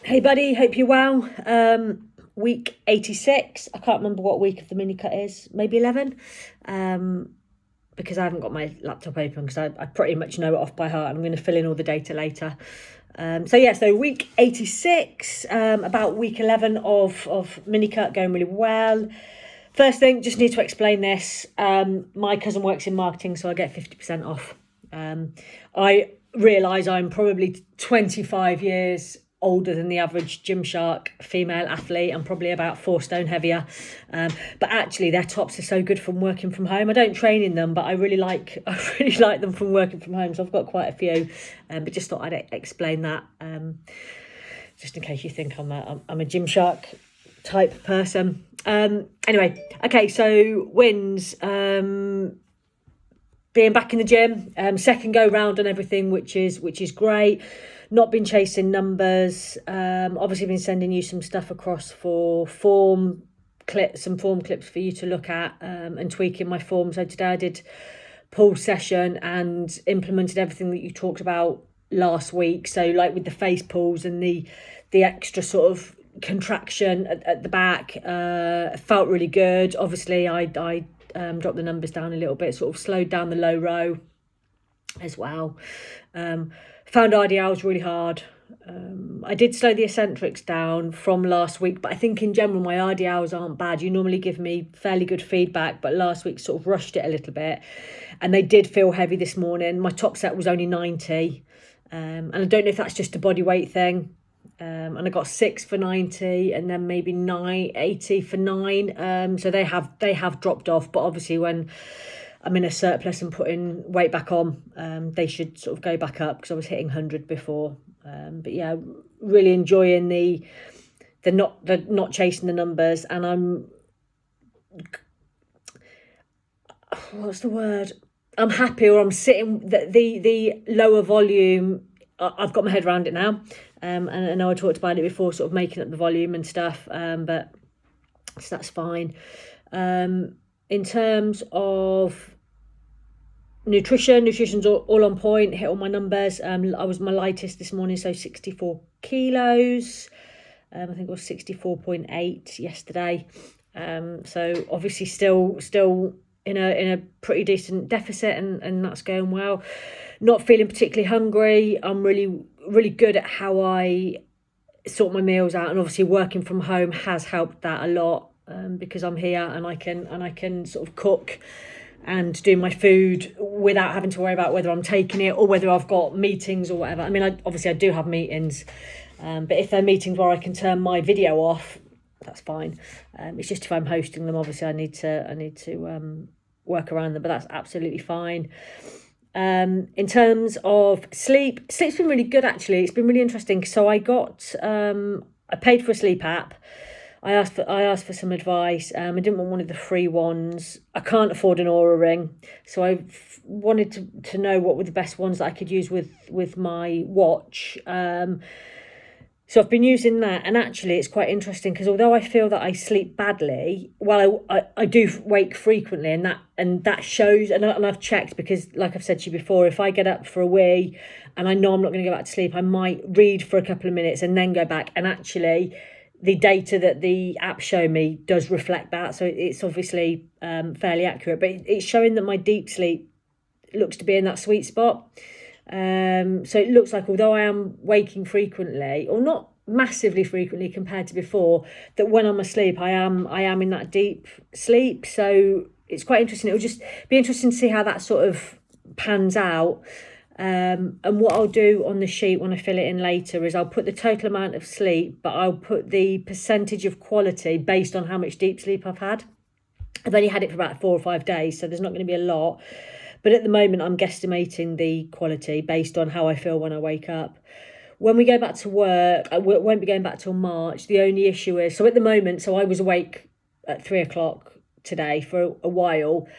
Hey buddy, hope you're well. Week 86. I can't remember what week of the mini cut is. Maybe 11. Because I haven't got my laptop open because I pretty much know it off by heart. I'm going to fill in all the data later. So week 86, about week 11 of mini cut going really well. First thing, just need to explain this. My cousin works in marketing, so I get 50% off. I realise I'm probably 25 years older than the average Gymshark female athlete. I'm probably about 4 stone heavier. But actually their tops are so good from working from home. I don't train in them, but I really like them from working from home. So I've got quite a few, but just thought I'd explain that, just in case you think I'm a Gymshark type person. Anyway, okay, so wins. Being back in the gym, second go round on everything, which is great. Not been chasing numbers. Obviously been sending you some stuff across for form clips for you to look at, and tweaking my form. So today I did pull session and implemented everything that you talked about last week. So like with the face pulls and the extra sort of contraction at the back, felt really good. Obviously I dropped the numbers down a little bit, sort of slowed down the low row as well. Found RDLs really hard. I did slow the eccentrics down from last week, but I think in general my RDLs aren't bad. You normally give me fairly good feedback, but last week sort of rushed it a little bit, and they did feel heavy this morning. My top set was only 90, and I don't know if that's just a body weight thing. And I got 6 for 90, and then maybe 80 for 9. So they have dropped off, but obviously when I'm in a surplus and putting weight back on, they should sort of go back up, because I was hitting 100 before. But yeah, really enjoying the not chasing the numbers, and I'm happy, or I'm sitting the lower volume. I've got my head around it now, and I know I talked about it before, sort of making up the volume and stuff, but so that's fine. In terms of nutrition's all on point, hit all my numbers. I was my lightest this morning, so 64 kilos. I think it was 64.8 yesterday. So obviously still in a pretty decent deficit, and that's going well. Not feeling particularly hungry. I'm really good at how I sort my meals out, and obviously working from home has helped that a lot, because I'm here and I can sort of cook and do my food without having to worry about whether I'm taking it or whether I've got meetings or whatever. I mean, I do have meetings, but if they're meetings where I can turn my video off, that's fine. It's just if I'm hosting them, obviously I need to work around them, but that's absolutely fine. In terms of sleep's been really good, actually. It's been really interesting. So I paid for a sleep app. I asked for some advice. I didn't want one of the free ones. I can't afford an Oura ring, so I wanted to know what were the best ones that I could use with my watch. So I've been using that, and actually it's quite interesting, because although I feel that I sleep badly, well, I do wake frequently, and that shows, and I've checked, because like I've said to you before, if I get up for a wee and I know I'm not going to go back to sleep, I might read for a couple of minutes and then go back, and actually the data that the app show me does reflect that, so it's obviously fairly accurate, but it's showing that my deep sleep looks to be in that sweet spot. So it looks like, although I am waking frequently, or not massively frequently compared to before, that when I'm asleep I am in that deep sleep. So it's quite interesting. It'll just be interesting to see how that sort of pans out. And what I'll do on the sheet when I fill it in later is I'll put the total amount of sleep, but I'll put the percentage of quality based on how much deep sleep I've had. I've only had it for about 4 or 5 days, so there's not going to be a lot. But at the moment, I'm guesstimating the quality based on how I feel when I wake up. When we go back to work, I won't be going back till March. The only issue is, so at the moment, I was awake at 3 o'clock today for a while.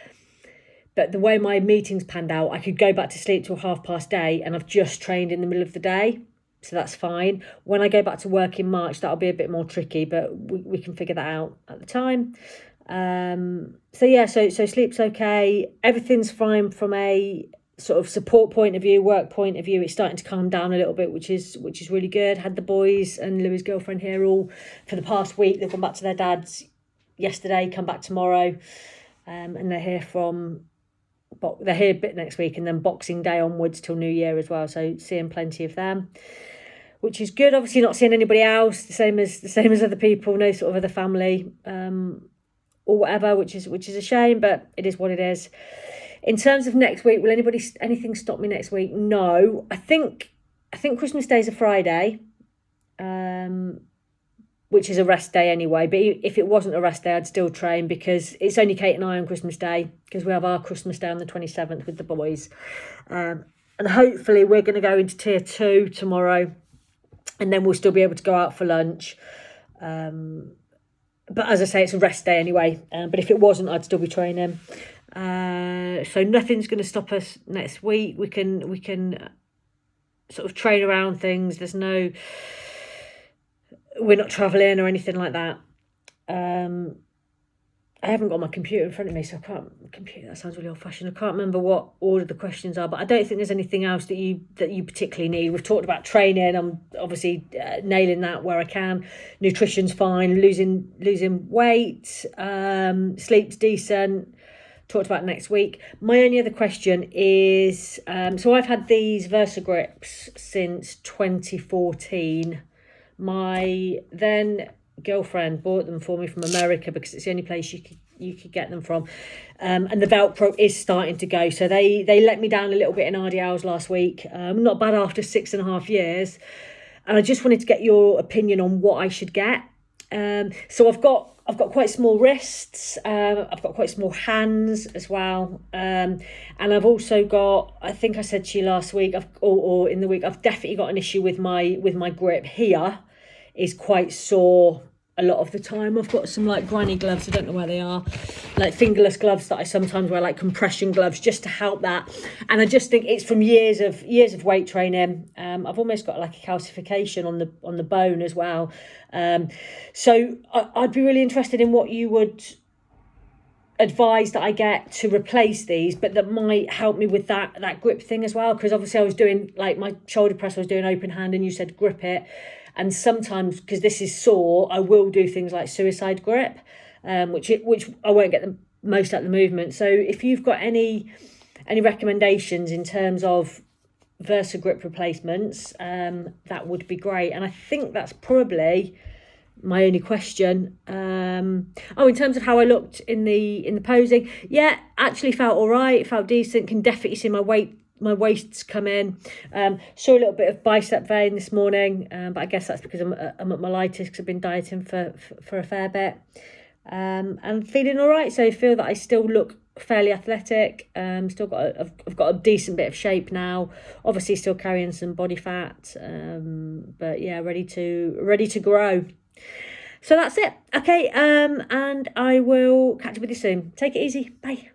But the way my meetings panned out, I could go back to sleep till 8:30, and I've just trained in the middle of the day. So that's fine. When I go back to work in March, that'll be a bit more tricky, but we can figure that out at the time. So sleep's okay. Everything's fine from a sort of support point of view, work point of view, it's starting to calm down a little bit, which is really good. Had the boys and Louis' girlfriend here all for the past week. They've gone back to their dad's yesterday, come back tomorrow, and they're here a bit next week, and then Boxing Day onwards till New Year as well. So seeing plenty of them, which is good. Obviously not seeing anybody else, the same as other people, no sort of other family, or whatever, which is a shame, but it is what it is. In terms of next week, will anything stop me next week? No. I think Christmas Day is a Friday, which is a rest day anyway. But if it wasn't a rest day, I'd still train, because it's only Kate and I on Christmas Day, because we have our Christmas Day on the 27th with the boys. And hopefully we're going to go into tier 2 tomorrow, and then we'll still be able to go out for lunch. But as I say, it's a rest day anyway. But if it wasn't, I'd still be training. So nothing's going to stop us next week. We can sort of train around things. We're not travelling or anything like that. I haven't got my computer in front of me, so I can't. Computer, that sounds really old-fashioned. I can't remember what order the questions are, but I don't think there's anything else that you particularly need. We've talked about training. I'm obviously nailing that where I can. Nutrition's fine. Losing weight. Sleep's decent. Talked about next week. My only other question is, so I've had these Versagrips since 2014. My then girlfriend bought them for me from America, because it's the only place you could get them from, and the Velcro is starting to go, so they let me down a little bit in RDLs last week. Not bad after 6.5 years, and I just wanted to get your opinion on what I should get. So I've got quite small wrists, I've got quite small hands as well, and I've also got, I think I said to you last week, or in the week, I've definitely got an issue with my grip here. Is quite sore a lot of the time. I've got some like granny gloves, I don't know where they are, like fingerless gloves that I sometimes wear, like compression gloves, just to help that. And I just think it's from years of weight training. I've almost got like a calcification on the bone as well. So I'd be really interested in what you would advise that I get to replace these, but that might help me with that grip thing as well, because obviously I was doing like my shoulder press, I was doing open hand, and you said grip it. And sometimes, because this is sore, I will do things like suicide grip, which I won't get the most out of the movement. So if you've got any recommendations in terms of Versagrip replacements, that would be great. And I think that's probably my only question. In terms of how I looked in the posing, yeah, actually felt all right, felt decent. Can definitely see my waist's come in. Saw a little bit of bicep vein this morning, but I guess that's because I'm at my lightest, because I've been dieting for a fair bit. And feeling all right, so I feel that I still look fairly athletic. I've got a decent bit of shape now. Obviously still carrying some body fat, but yeah, ready to grow. So that's it. Okay, and I will catch up with you soon. Take it easy. Bye.